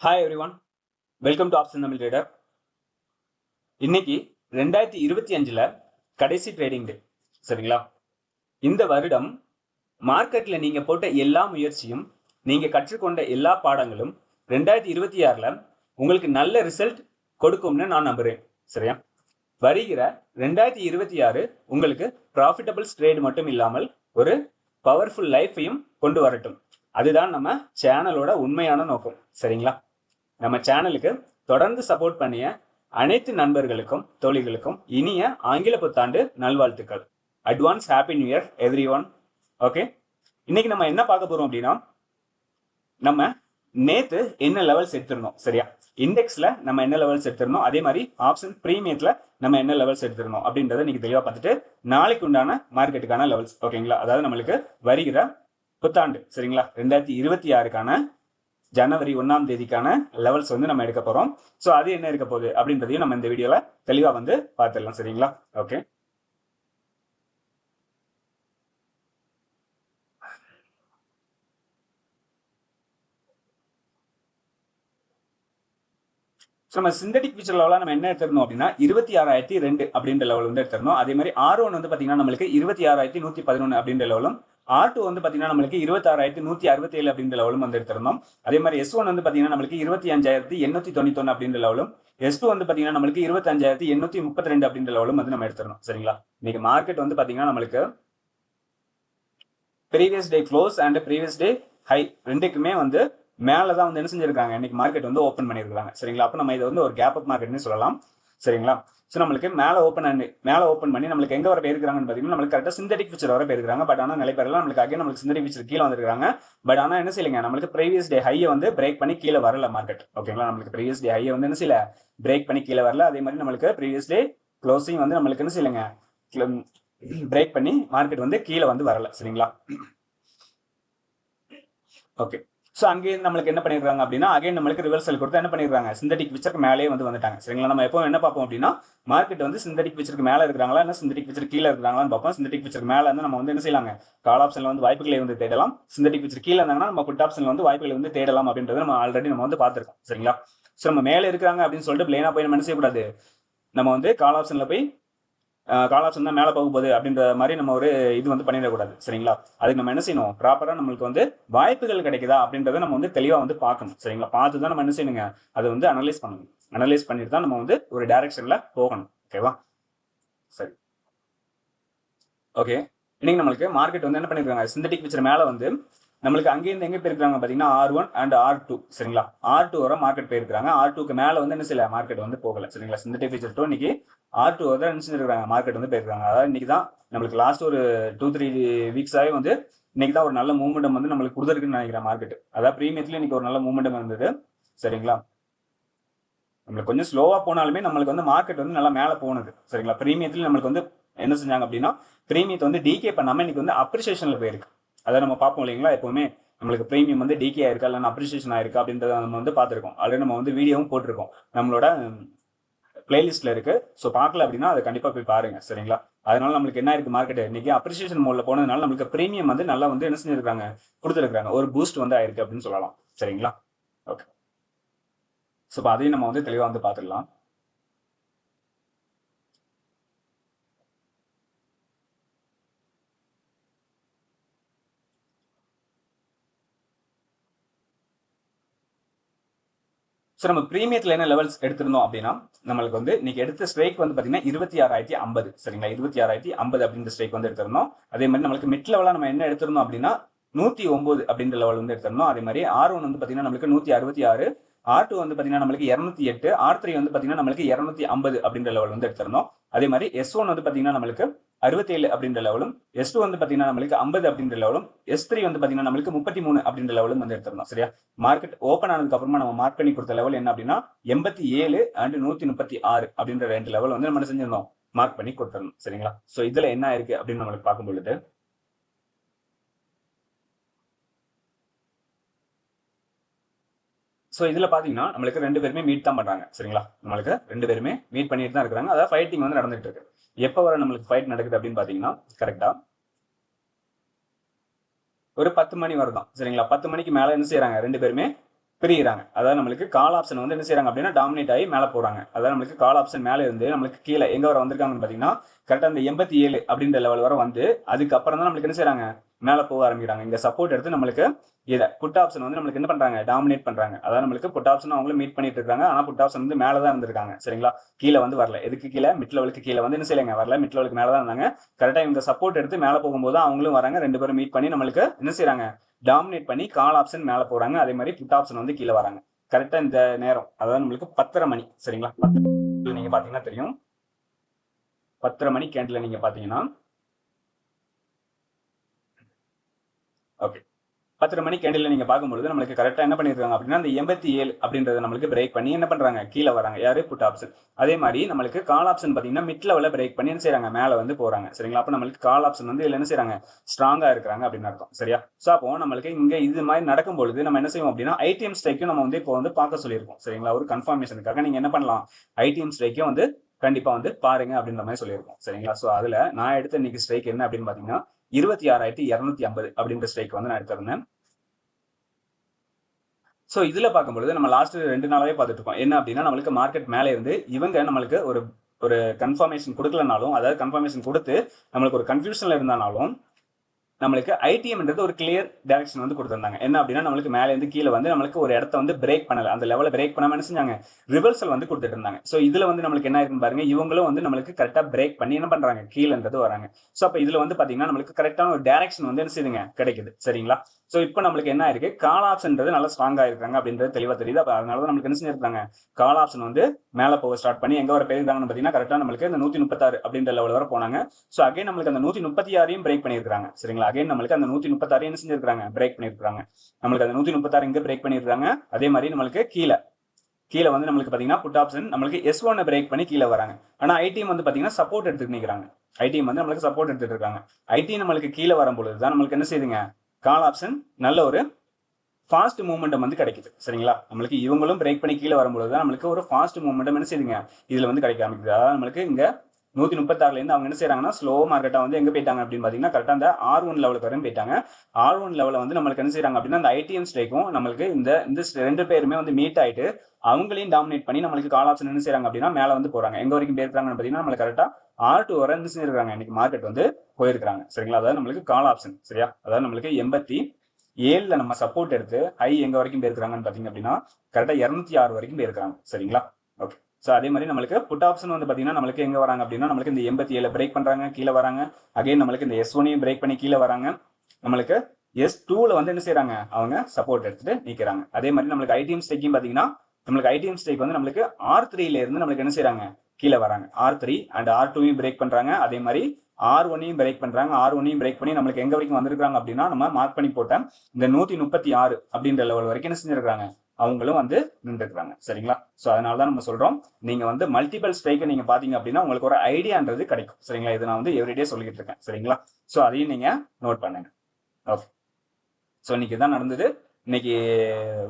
Hi every one, welcome to option Tamil trader. இன்னைக்கு 2025 கடைசி trading டே. சரிங்களா? இந்த வருடம் மார்க்கெட்ல நீங்க போட்ட எல்லா முயற்சியும், நீங்க கற்றுக்கொண்ட எல்லா பாடங்களும் 2026 உங்களுக்கு நல்ல ரிசல்ட் கொடுக்கும்னு நான் நம்புறேன். சரியா? வருகிற 2026 உங்களுக்கு ப்ராஃபிட்டபிள் ட்ரேட் மட்டும் இல்லாமல் ஒரு பவர்ஃபுல் லைஃபையும் கொண்டு வரட்டும். அதுதான் நம்ம சேனலோட உண்மையான நோக்கம். சரிங்களா? நம்ம சேனலுக்கு தொடர்ந்து சப்போர்ட் பண்ணிய அனைத்து நண்பர்களுக்கும் தோழிகளுக்கும் இனிய ஆங்கில புத்தாண்டு நல்வாழ்த்துக்கள். Advance happy new year every one. Okay, இன்னைக்கு நம்ம என்ன பார்க்க போறோம் அப்படின்னா, நம்ம நேத்து என்ன லெவல்ஸ் எடுத்திருந்தோம். சரியா? இண்டெக்ஸ்ல நம்ம என்ன லெவல்ஸ் எடுத்திருந்தோம், அதே மாதிரி ஆப்ஷன் பிரீமியத்துல நம்ம என்ன லெவல்ஸ் எடுத்திருந்தோம் அப்படின்றத நீங்க தெளிவா பார்த்துட்டு நாளைக்கு உண்டான மார்க்கெட்டுக்கான லெவல்ஸ். ஓகேங்களா? அதாவது நம்மளுக்கு வருகிற புத்தாண்டு, சரிங்களா, 2026க்கான ஜனவரி 1ஆம் தேதிக்கான லெவல்ஸ் நம்ம எடுக்க போறோம். ஸோ அது என்ன இருக்க போகுது அப்படின்றதையும் நம்ம இந்த வீடியோல தெளிவா பார்த்துடலாம். சரிங்களா? ஓகே, நம்ம சிந்தட்டிக் ஃபியூச்சர் லெவலில் நம்ம என்ன எடுத்திருந்தோம் அப்படின்னா 26,002 அப்படின்ற லெவல் எடுத்திருந்தோம். அதே மாதிரி R1 பாத்தீங்கன்னா நம்மளுக்கு 26,111 அப்படின்ற லெவலும், R2 பாத்தீங்கன்னா நம்மளுக்கு 26,167 அப்படின்ற லெவலும் எடுத்திருந்தோம். அதே மாதிரி S1 பாத்தீங்கன்னா நம்மளுக்கு 25,891 அப்படின்ற லெவலும், S2 பாத்தீங்கன்னா நம்மளுக்கு 25,832 அப்படின்ற லெவலும் நம்ம எடுத்திருந்தோம். சரிங்களா? இன்னைக்கு மார்க்கெட் பாத்தீங்கன்னா நம்மளுக்கு previous day close and previous day high ரெண்டுக்குமே மேலே தான் என்ன செஞ்சிருக்காங்க, இன்னைக்கு மார்க்கெட் ஓப்பன் பண்ணியிருக்காங்க. சரிங்களா? அப்போ நம்ம இதை ஒரு கேப் அப் மார்க்கெட்னு சொல்லலாம். சரிங்களா? ஸோ நம்மளுக்கு மேலே ஓப்பன் பண்ணி நம்மளுக்கு எங்கே வர போயிருக்காங்கன்னு பார்த்தீங்கன்னா நம்மளுக்கு கரெக்டாக சிந்தட்டிக் ஃபியூச்சர் வர போயிருக்காங்க. பட் ஆனால் நிலை பேரெல்லாம் நம்மளுக்கு அகைன் நம்மளுக்கு சிந்தட்டிக் ஃபியூச்சர் கீழே வந்துருக்காங்க. பட் ஆனால் என்ன செய்யலைங்க, நம்மளுக்கு ப்ரீவியஸ் டே ஹையை பிரேக் பண்ணி கீழே வரல மார்க்கெட். ஓகேங்களா? நம்மளுக்கு ப்ரீவியஸ் டே ஹையை என்ன செய்யல, பிரேக் பண்ணி கீழே வரல. அதே மாதிரி நம்மளுக்கு ப்ரீவியஸ் டே க்ளோசிங் நம்மளுக்கு என்ன செய்யலைங்க, பிரேக் பண்ணி மார்க்கெட் கீழே வரல. சரிங்களா? ஓகே, ஸோ அங்கே நம்மளுக்கு என்ன பண்ணிருக்காங்க அப்படின்னா அகைன் நம்மளுக்கு ரிவர்சல் கொடுத்து என்ன பண்ணிருக்காங்க, சிந்தட்டிக் பிக்சருக்கு மேலே வந்துட்டாங்க. சரிங்களா? நம்ம எப்போ என்ன பார்ப்போம் அப்படின்னா மார்க்கெட் சிந்தட்டிக் பிக்சருக்கு மேலே இருக்கிறாங்களா, என்ன சிந்தட்டிக் பிக்சர் கீழே இருக்கிறாங்களான்னு பார்ப்போம். சிந்தட்டிக் பிக்சருக்கு மேலே நம்ம என்ன செய்யலாங்க, கால் ஆப்ஷன்ல வாய்ப்புகளை தேடலாம். சிந்தட்டிக் பிக்சர் கீழே இருந்தாங்கன்னா நம்ம புட் ஆப்ஷன்ல வாய்ப்புகளை தேடலாம் அப்படின்றத நம்ம ஆல்ரெடி நம்ம பார்த்துருக்கோம். சரிங்களா? ஸோ நம்ம மேலே இருக்காங்க அப்படின்னு சொல்லிட்டு பிளேனா போய் நம்ம என்ன செய்யக்கூடாது, நம்ம கால் ஆப்ஷன்ல போய் கால் ஆப்ஷன் தான் மேலே போக போகுது அப்படின்ற மாதிரி நம்ம ஒரு இது பண்ணிடக்கூடாது. சரிங்களா? அதுக்கு நம்ம என்ன செய்யணும், ப்ராப்பராக நம்மளுக்கு வாய்ப்புகள் கிடைக்குதா அப்படின்றத நம்ம தெளிவாக பார்க்கணும். சரிங்களா? பார்த்து தான் நம்ம என்ன செய்யணுங்க, அதை அனலைஸ் பண்ணணும். அனலைஸ் பண்ணிட்டு தான் நம்ம ஒரு டைரக்ஷன்ல போகணும். ஓகேவா? சரி, ஓகே. இன்னைக்கு நம்மளுக்கு மார்க்கெட் என்ன பண்ணிருக்காங்க, சிந்தட்டிக் பிக்சர் மேலே நம்மளுக்கு அங்கேருந்து எங்கே போயிருக்காங்க பார்த்தீங்கன்னா R1 அண்ட் R2. சரிங்களா? R2 வர மார்க்கெட் போயிருக்காங்க. R2க்கு மேலே என்ன செய்யல, மார்க்கெட் போகல. சரிங்களா? சிந்தட்டிக் ஃபியூச்சர் 2 இன்னைக்கு R2 தான் என்ன செஞ்சிருக்காங்க, மார்க்கெட் போயிருக்காங்க. அதாவது இன்னைக்கு தான் நம்மளுக்கு லாஸ்ட் ஒரு 2-3 வீக்ஸாவே இன்னைக்கு தான் ஒரு நல்ல மூவ்மெண்டம் நம்மளுக்கு கொடுத்துருக்குன்னு நினைக்கிறேன் மார்க்கெட். அதாவது ப்ரீமியத்துல இன்னைக்கு ஒரு நல்ல மூவ்மெண்டம் இருந்தது. சரிங்களா? நம்மளுக்கு கொஞ்சம் ஸ்லோவா போனாலுமே நம்மளுக்கு மார்க்கெட் நல்லா மேலே போனது. சரிங்களா? ப்ரீமியத்துல நம்மளுக்கு என்ன செஞ்சாங்க அப்படின்னா பிரீமியத்தை டிகே பண்ணாம இன்னைக்கு அப்ரிசியேஷன்ல போயிருக்கு. அதை நம்ம பார்ப்போம் இல்லைங்களா, எப்பவுமே நம்மளுக்கு பிரீமியம் டிகே ஆயிருக்கா இல்லைன்னா அப்ரிசியேஷன் ஆயிருக்கா அப்படின்றத நம்ம பார்த்துருக்கோம். ஆல்ரெடி நம்ம வீடியோவும் போட்டிருக்கோம், நம்மளோட பிளேலிஸ்ட்ல இருக்கு. ஸோ பார்க்கல அப்படின்னா அதை கண்டிப்பா போய் பாருங்க. சரிங்களா? அதனால நம்மளுக்கு என்ன இருக்கு, மார்க்கெட் இன்னைக்கு அப்ரிசியேஷன் மோட்ல போனதுனால நம்மளுக்கு பிரீமியம் நல்லா என்ன செஞ்சிருக்காங்க, கொடுத்துருக்காங்க. ஒரு பூஸ்ட் ஆயிருக்கு அப்படின்னு சொல்லலாம். சரிங்களா? ஓகே, ஸோ அதையும் நம்ம தெளிவா பார்த்துடலாம். ஸோ நம்ம பிரீமியத்தில் என்ன லெவல்ஸ் எடுத்திருந்தோம் அப்படின்னா நம்மளுக்கு இன்னைக்கு எடுத்த ஸ்ட்ரைக் பார்த்தீங்கன்னா 26,050. சரிங்களா? 26,050 அப்படின்ற ஸ்ட்ரைக் எடுத்திருந்தோம். அதே மாதிரி நம்மளுக்கு மிட் லெவலாக நம்ம என்ன எடுத்திருந்தோம் அப்படின்னா 109 அப்படின்ற லெவல் எடுத்திருந்தோம். அதே மாதிரி R1 பார்த்தீங்கன்னா நம்மளுக்கு 166, R2 பார்த்தீங்கன்னா நம்மளுக்கு 208, R3 பார்த்தீங்கன்னா நம்மளுக்கு 250 அப்படின்ற லெவல் எடுத்திருந்தோம். அதே மாதிரி S1 பார்த்தீங்கன்னா நம்மளுக்கு 67 அப்படின்ற லெவலும், S2 பார்த்தீங்கன்னா நம்மளுக்கு 50 அப்படின்ற லெவலும், S3 பார்த்தீங்கன்னா நம்மளுக்கு 33 அப்படின்ற லெவலும் எடுத்திருந்தோம். சரியா? மார்க்கெட் ஓப்பன் ஆனதுக்கு அப்புறமா நம்ம மார்க் பண்ணி கொடுத்த லெவல் என்ன அப்படின்னா 87 அண்ட் 136 அப்படின்ற ரெண்டு லெவல் நம்ம செஞ்சிருந்தோம், மார்க் பண்ணி கொடுத்துருந்தோம். சரிங்களா? ஸோ இதுல என்ன இருக்கு அப்படின்னு நம்மளுக்கு பார்க்கும் பொழுது ஸோ இதுல பாத்தீங்கன்னா நம்மளுக்கு ரெண்டு பேருமே மீட் தான் பண்றாங்க. சரிங்களா? நம்மளுக்கு ரெண்டு பேருமே மீட் பண்ணிட்டு தான் இருக்காங்க. அதாவது ஃபைட்டிங் நடந்துட்டு இருக்கு. எப்ப வர நம்மளுக்கு ஃபைட் நடக்குது அப்படின்னு பாத்தீங்கன்னா கரெக்டா ஒரு 10 மணி வரதான். சரிங்களா? 10 மணிக்கு மேல என்ன செய்யறாங்க, ரெண்டு பேருமே பிரிகிறாங்க. அதாவது நம்மளுக்கு கால் ஆப்ஷன் வந்து என்ன செய்யறாங்க அப்படின்னா டாமினேட் ஆகி மேலே போறாங்க. அதாவது நம்மளுக்கு கால் ஆப்ஷன் மேலே இருந்து நம்மளுக்கு கீழே எங்க வர வந்திருக்காங்கன்னு பாத்தீங்கன்னா கரெக்டா அந்த 87 அப்படின்ற லெவல் வர வந்து அதுக்கப்புறம் தான் நம்மளுக்கு என்ன செய்யறாங்க மேலே போக ஆரம்பிக்கிறாங்க. இங்க சப்போர்ட் எடுத்து நம்மளுக்கு இதை புட் ஆப்ஷன் வந்து நம்மளுக்கு என்ன பண்றாங்க டாமினேட் பண்றாங்க. அதாவது நம்மளுக்கு புட் ஆப்ஷன் அவங்களும் மீட் பண்ணிட்டு இருக்காங்க. ஆனா புட் ஆப்ஷன் வந்து மேலே தான் இருந்திருக்காங்க. சரிங்களா, கீழே வந்து வரல. எதுக்கு கீழே? மிட் லெவலுக்கு கீழே வந்து என்ன செய்யலைங்க வரல. மிட் லெவலுக்கு மேலே தான் இருந்தாங்க. கரெக்டா இவங்க சப்போர்ட் எடுத்து மேலே போகும்போது அவங்களும் வராங்க. 2 பேரும் மீட் பண்ணி நம்மளுக்கு என்ன செய்யறாங்க டாமினேட் பண்ணி கால் ஆப்ஷன் மேலே போறாங்க. அதே மாதிரி புட் ஆப்ஷன் வந்து கீழே வராங்க. கரெக்டா இந்த நேரம் அதாவது நம்மளுக்கு 10:30 மணி. சரிங்களா, நீங்க பாத்தீங்கன்னா தெரியும் 10:30 மணி கேண்டில் நீங்க பாத்தீங்கன்னா ஓகே 10:30 மணி கேண்டில் நீங்க பார்க்கும்போது நம்மளுக்கு கரெக்டா என்ன பண்ணிருக்காங்க அப்படின்னா அந்த 87 அப்படின்றத நம்மளுக்கு பிரேக் பண்ணி என்ன பண்றாங்க கீழே வராங்க. யாரு? Put option. அதே மாதிரி நம்மளுக்கு கால் ஆப்ஷன் பாத்தீங்கன்னா மிட் லெவல பிரேக் பண்ணி என்ன செய்யறாங்க மேல வந்து போறாங்க. சரிங்களா, அப்ப நம்மளுக்கு கால் ஆப்ஷன் வந்து இதுல என்ன செய்யறாங்க ஸ்ட்ராங்கா இருக்கிறாங்க அப்படின்னு அர்த்தம். சரியா, சோ அப்போ நம்மளுக்கு இங்க இது மாதிரி நடக்கும்பொழுது நம்ம என்ன செய்வோம் அப்படின்னா ஐடிஎம் ஸ்ட்ரைக்கும் நம்ம வந்து இப்போ வந்து பார்க்க சொல்லியிருக்கோம். சரிங்களா, ஒரு கன்ஃபர்மேஷனுக்காக நீங்க என்ன பண்ணலாம் ஐடிஎம் ஸ்ட்ரைக்கும் வந்து கண்டிப்பா வந்து பாருங்க அப்படின்ற மாதிரி சொல்லியிருக்கோம். சரிங்களா, சோ அதுல நான் எடுத்த இன்னைக்கு ஸ்ட்ரைக் என்ன அப்படின்னு பாத்தீங்கன்னா 26,250 அப்படின்ற ஸ்ட்ரைக் வந்து நான் எடுத்திருந்தேன். ஸோ இதுல பார்க்கும்பொழுது நம்ம லாஸ்ட் 2 நாளாவே பார்த்துட்டு இருக்கோம். என்ன அப்படின்னா நம்மளுக்கு மார்க்கெட் மேலே இருந்து இவங்க நம்மளுக்கு ஒரு ஒரு கன்ஃபர்மேஷன் கொடுக்கலனாலும், அதாவது கன்ஃபர்மேஷன் கொடுத்து நம்மளுக்கு ஒரு கன்ஃபியூஷன்ல இருந்தாலும் நம்மளுக்கு ஐடிஎம்ன்றது ஒரு கிளியர் டைரக்ஷன் வந்து கொடுத்திருந்தாங்க. என்ன அப்படின்னா நம்மளுக்கு மேலே இருந்து கீழே வந்து நம்மளுக்கு ஒரு இடத்த வந்து பிரேக் பண்ணல. அந்த லெவலை பிரேக் பண்ணாம என்ன செஞ்சாங்க ரிவர்சல் வந்து கொடுத்துட்டு இருந்தாங்க. ஸோ இதுல வந்து நம்மளுக்கு என்ன இருக்குன்னு பாருங்க, இவங்களும் வந்து நம்மளுக்கு கரெக்டா பிரேக் பண்ணி என்ன பண்றாங்க கீழன்றது வராங்க. ஸோ அப்ப இதுல வந்து பாத்தீங்கன்னா நம்மளுக்கு கரெக்டான ஒரு டைரக்ஷன் வந்து என்ன செய்யுங்க கிடைக்குது. சரிங்களா, ஸோ இப்போ நம்மளுக்கு என்ன இருக்கு கால் ஆப்ஷன்றது நல்லா ஸ்ட்ராங்கா இருக்காங்க அப்படின்றது தெளிவா தெரியுது. அப்ப அதனால தான் நம்மளுக்கு என்ன செஞ்சிருக்காங்க கால் ஆப்ஷன் வந்து மேலே போக ஸ்டார்ட் பண்ணி எங்க வர போயிருக்காங்கன்னு பாத்தீங்கன்னா கரெக்டா நம்மளுக்கு இந்த 136 அப்படின்ற லெவல் வர போனாங்க. ஸோ அகைன் நம்மளுக்கு அந்த 136 பிரேக் பண்ணிருக்காங்க. சரிங்களா, அகைன் நம்மளுக்கு அந்த 136 என்ன செஞ்சிருக்காங்க பிரேக் பண்ணிருக்காங்க. நம்மளுக்கு அந்த 136 இங்க பிரேக் பண்ணிருக்காங்க. அதே மாதிரி நம்மளுக்கு கீழே வந்து நம்மளுக்கு பாத்தீங்கன்னா புட் ஆப்ஷன் நம்மளுக்கு S1 பிரேக் பண்ணி கீழே வராங்க. ஆனா ஐடிஎம் வந்து பாத்தீங்கன்னா சப்போர்ட் எடுத்துட்டு நிக்கிறாங்க. ஐடிஎம் வந்து நம்மளுக்கு சப்போர்ட் எடுத்துட்டு இருக்காங்க. ஐடி நம்மளுக்கு கீழே வரும்பொழுது தான் நம்மளுக்கு என்ன செய்யுதுங்க கால் ஆப்ஷன் நல்ல ஒரு ஃபாஸ்ட் மூவ்மெண்டம் வந்து கிடைக்குது. சரிங்களா, நம்மளுக்கு இவங்களும் பிரேக் பண்ணி கீழே வரும்பொழுது தான் நம்மளுக்கு ஒரு ஃபாஸ்ட் மூவ்மெண்டம் என்ன செய்யுதுங்க இதுல வந்து கிடைக்க ஆரம்பிக்குது. அதாவது நம்மளுக்கு இங்க 136 இருந்து அவங்க என்ன செய்யறாங்கன்னா ஸ்லோ மார்க்கெட்டா வந்து எங்க போயிட்டாங்க அப்படின்னு பாத்தீங்கன்னா கரெக்டா அந்த R1 லெவலுக்கு வரையும் போயிட்டாங்க. R1 லெவல வந்து நம்மளுக்கு என்ன செய்யறாங்க அப்படின்னா அந்த ஐடிஎம் ஸ்ட்ரைக்கும் நம்மளுக்கு இந்த 2 பேருமே வந்து மீட் ஆயிட்டு அவங்களையும் டாமினேட் பண்ணி நம்மளுக்கு கால் ஆப்ஷன் என்ன செய்யறாங்க அப்படின்னா மேல வந்து போறாங்க. எங்க வரைக்கும் போயிருக்காங்கன்னு பாத்தீங்கன்னா நம்மளுக்கு கரெக்டா R2 வரை என்ன செஞ்சிருக்காங்க இன்னைக்கு மார்க்கெட் வந்து போயிருக்காங்க. சரிங்களா, அதாவது நம்மளுக்கு கால் ஆப்ஷன். சரியா, அதாவது நம்மளுக்கு 87 நம்ம சப்போர்ட் எடுத்து ஹை எங்க வரைக்கும் போயிருக்காங்கன்னு பாத்தீங்க அப்படின்னா கரெக்டா 206 வரைக்கும் போயிருக்காங்க. சரிங்களா, ஓகே. ஸோ அதே மாதிரி நம்மளுக்கு புட் ஆப்ஷன் வந்து பார்த்தீங்கன்னா நம்மளுக்கு எங்கே வராங்க அப்படின்னா நம்மளுக்கு இந்த 87 பிரேக் பண்ணுறாங்க கீழே வராங்க. அகைன் நம்மளுக்கு இந்த S1 பிரேக் பண்ணி கீழே வராங்க. நம்மளுக்கு S2ல வந்து என்ன செய்யறாங்க அவங்க சப்போர்ட் எடுத்துட்டு நிற்கிறாங்க. அதே மாதிரி நம்மளுக்கு ஐடிஎம் ஸ்டேக்கும் பார்த்தீங்கன்னா நம்மளுக்கு ஐடிஎம் ஸ்டேக் வந்து நம்மளுக்கு R3ல இருந்து நம்மளுக்கு என்ன செய்யறாங்க கீழே வராங்க. R3 அண்ட் R2 பிரேக் பண்றாங்க. அதே மாதிரி R1 பிரேக் பண்றாங்க. R1 பிரேக் பண்ணி நம்மளுக்கு எங்க வரைக்கும் வந்திருக்காங்க அப்படின்னா நம்ம மார்க் பண்ணி போட்ட இந்த 136 அப்படின்ற லெவல் வரைக்கும் என்ன செஞ்சிருக்காங்க அவங்களும் வந்து நின்றுக்கிறாங்க. சரிங்களா, ஸோ அதனால தான் நம்ம சொல்றோம் நீங்க வந்து மல்டிபிள் ஸ்ட்ரைக்கை நீங்க பாத்தீங்க அப்படின்னா உங்களுக்கு ஒரு ஐடியான்றது கிடைக்கும். சரிங்களா, இது நான் வந்து எவ்ரிடே சொல்லிட்டு இருக்கேன். சரிங்களா, ஸோ அதையும் நீங்க நோட் பண்ணுங்க. ஓகே, ஸோ இன்னைக்கு தான் நடந்தது. இன்னைக்கு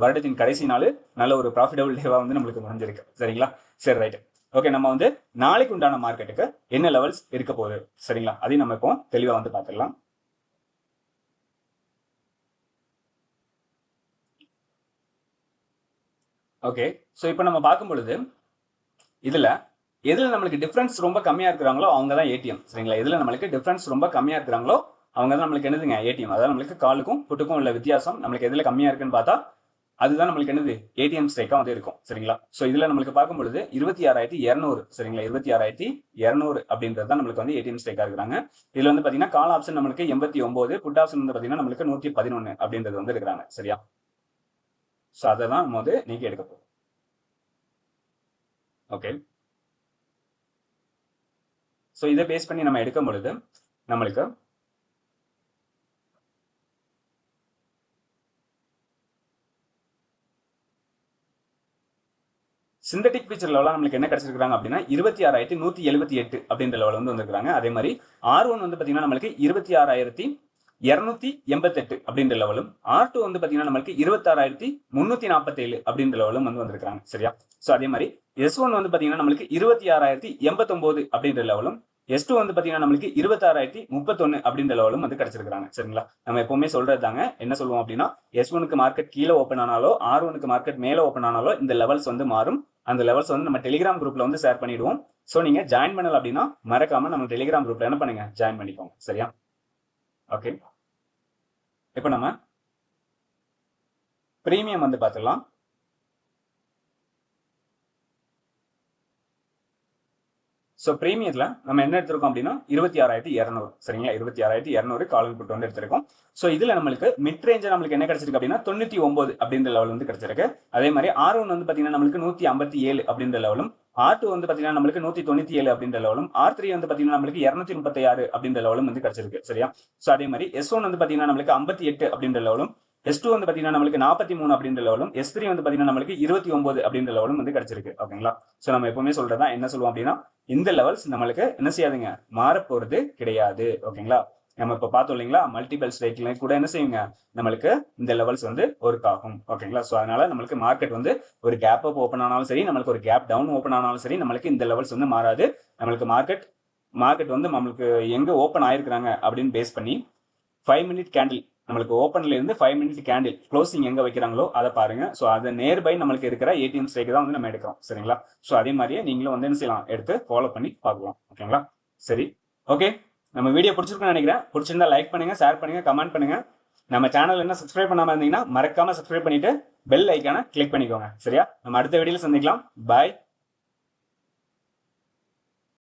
வருடத்தின் கடைசி நாள் நல்ல ஒரு ப்ராஃபிட்டபிள் டேவா வந்து நம்மளுக்கு முடிஞ்சிருக்கு. சரிங்களா, சரி ரைட். ஓகே, நம்ம வந்து நாளைக்கு உண்டான மார்க்கெட்டுக்கு என்ன லெவல்ஸ் இருக்க போகுது சரிங்களா அதையும் நம்ம இப்போ தெளிவா வந்து பார்த்துடலாம். ஓகே, ஸோ இப்போ நம்ம பார்க்கும் பொழுது எதுல நம்மளுக்கு டிஃபரன்ஸ் ரொம்ப கம்மியா இருக்கிறாங்களோ அவங்க தான் ஏடிஎம். சரிங்களா, எதுல நம்மளுக்கு டிஃபரன்ஸ் ரொம்ப கம்மியா இருக்கிறாங்களோ அவங்க தான் நம்மளுக்கு என்னதுங்க ஏடிஎம். அதாவது நம்மளுக்கு காலுக்கும் புட்டுக்கும் உள்ள வித்தியாசம் நம்மளுக்கு எதுல கம்மியா இருக்குன்னு பார்த்தா அதுதான் நம்மளுக்கு என்னது ஏடிஎம் ஸ்ட்ரைக்கா வந்து இருக்கும். சரிங்களா, ஸோ இதுல நம்மளுக்கு பார்க்கும்பொழுது 26,200 சரிங்களா 26,200 அப்படின்றது தான் நம்மளுக்கு வந்து ஏடிஎம் ஸ்ட்ரைக்கா இருக்கிறாங்க. இதுல வந்து பாத்தீங்கன்னா கால் ஆப்ஷன் நம்மளுக்கு 89, புட் ஆப்ஷன் வந்து பாத்தீங்கன்னா நம்மளுக்கு 111 அப்படின்றது வந்து இருக்கிறாங்க. சரியா, ஸோ அதை தான் நம்ம வந்து நீங்க எடுக்க போறோம். ஓகே, ஸோ இதை பேஸ் பண்ணி நம்ம எடுக்கும் பொழுது நம்மளுக்கு சிந்தட்டிக் ஃபீச்சர் லெவலில் நம்மளுக்கு என்ன கிடைச்சிருக்காங்க அப்படின்னா 26,178 அப்படின்ற லெவல் வந்து வந்திருக்காங்க. அதே மாதிரி R1 வந்து பார்த்தீங்கன்னா நம்மளுக்கு 26,288 அப்படின்ற லெவலும், R2 வந்து பார்த்தீங்கன்னா நம்மளுக்கு 26,347 அப்படின்ற லெவலும் வந்து வந்திருக்காங்க. சரியா, ஸோ அதே மாதிரி S1 வந்து பார்த்தீங்கன்னா நம்மளுக்கு 26,089 அப்படின்ற லெவலும், S2 வந்து பாத்தீங்கன்னா நம்மளுக்கு 26,031 அப்படின்ற லெவலும் வந்து கிடைச்சிருக்காங்க. சரிங்களா? நம்ம எப்பவுமே சொல்றது தாங்க. என்ன சொல்லுவோம் அப்படின்னா S1க்கு மார்க்கெட் கீழே ஓப்பன் ஆனாலோ R1க்கு மார்க்கெட் மேல ஓப்பன் ஆனாலோ இந்த லெவல்ஸ் வந்து மாறும். அந்த லெவல்ஸ் வந்து நம்ம டெலிகிராம் குரூப்ல வந்து ஷேர் பண்ணிடுவோம். ஸோ நீங்க ஜாயின் பண்ணல அப்படின்னா மறக்காம நம்ம டெலிகிராம் குரூப்ல என்ன பண்ணுங்க, ஜாயின் பண்ணிக்கோங்க. சரியா? ஓகே, இப்போ நம்ம பிரீமியம் வந்து பார்த்துக்கலாம். ஸோ பிரீமியத்தில் நம்ம என்ன எடுத்திருக்கோம் அப்படின்னா 26,200. சரிங்களா? 26,200 கால் புட் வந்து எடுத்திருக்கோம். ஸோ இதில் நம்மளுக்கு மிட் ரேஞ்சு நம்மளுக்கு என்ன கிடைச்சிருக்கு அப்படின்னா 99 அப்படின்ற லெவல் வந்து கிடைச்சிருக்கு. அதே மாதிரி R1 வந்து பார்த்தீங்கன்னா நம்மளுக்கு 157 அப்படின்ற லெவலும், R2 வந்து பார்த்தீங்கன்னா நம்மளுக்கு 197 அப்படின்ற லெவலும், R3 வந்து பார்த்தீங்கன்னா நம்மளுக்கு 236 அப்படின்ற லெவலும் வந்து கிடைச்சிருக்கு. சரியா? ஸோ அதே மாதிரி S1 வந்து பார்த்தீங்கன்னா நம்மளுக்கு 58 அப்படின்ற லெவலும், S2 வந்து பாத்தீங்கன்னா நம்மளுக்கு 43 அப்படின்ற லெவலும், S3 வந்து பாத்தீங்கன்னா நம்மளுக்கு 29 அப்படின்ற லெவலும் வந்து கிடைச்சிருக்கு. ஓகேங்களா? சோ நம்ம எப்பவுமே சொல்றதா என்ன சொல்லுவோம் அப்படின்னா இந்த லெவல்ஸ் நம்மளுக்கு என்ன செய்யாதுங்க, மாற போறது கிடையாது. ஓகேங்களா? நம்ம இப்ப பார்த்தோம் இல்லைங்களா, மல்டிபிள் ஸ்ட்ரைக்ல கூட என்ன செய்யுங்க, நம்மளுக்கு இந்த லெவல்ஸ் வந்து ஒர்க் ஆகும். ஓகேங்களா? சோ அதனால நம்மளுக்கு மார்க்கெட் வந்து ஒரு கேப் அப் ஓப்பன் ஆனாலும் சரி, நம்மளுக்கு ஒரு கேப் டவுன் ஓப்பன் ஆனாலும் சரி, நம்மளுக்கு இந்த லெவல்ஸ் வந்து மாறாது. நம்மளுக்கு மார்க்கெட் வந்து நம்மளுக்கு எங்க ஓப்பன் ஆயிருக்கிறாங்க அப்படின்னு பேஸ் பண்ணி 5 மினிட் கேண்டில், நம்மளுக்கு ஓப்பன்ல இருந்து 5 மினிட் கேண்டில் க்ளோசிங் எங்க வைக்கிறாங்களோ அதை பாருங்க. ஸோ அதை நேர்பை நம்மளுக்கு இருக்கிற ஏடிஎம் ஸ்ட்ரைக் தான் வந்து நம்ம எடுக்கிறோம். சரிங்களா? ஸோ அதே மாதிரியே நீங்களும் வந்து என்ன செய்யலாம், எடுத்து ஃபாலோ பண்ணி பார்க்கலாம். ஓகேங்களா? சரி, ஓகே. நம்ம வீடியோ பிடிச்சிருக்குன்னு நினைக்கிறேன். பிடிச்சிருந்தா லைக் பண்ணுங்க, ஷேர் பண்ணுங்க, கமெண்ட் பண்ணுங்க. நம்ம சேனல் என்ன சப்ஸ்கிரைப் பண்ணாம இருந்தீங்கன்னா மறக்காம சப்ஸ்கிரைப் பண்ணிட்டு பெல் ஐக்கான கிளிக் பண்ணிக்கோங்க. சரியா? நம்ம அடுத்த வீடியோல சந்திக்கலாம். பாய்.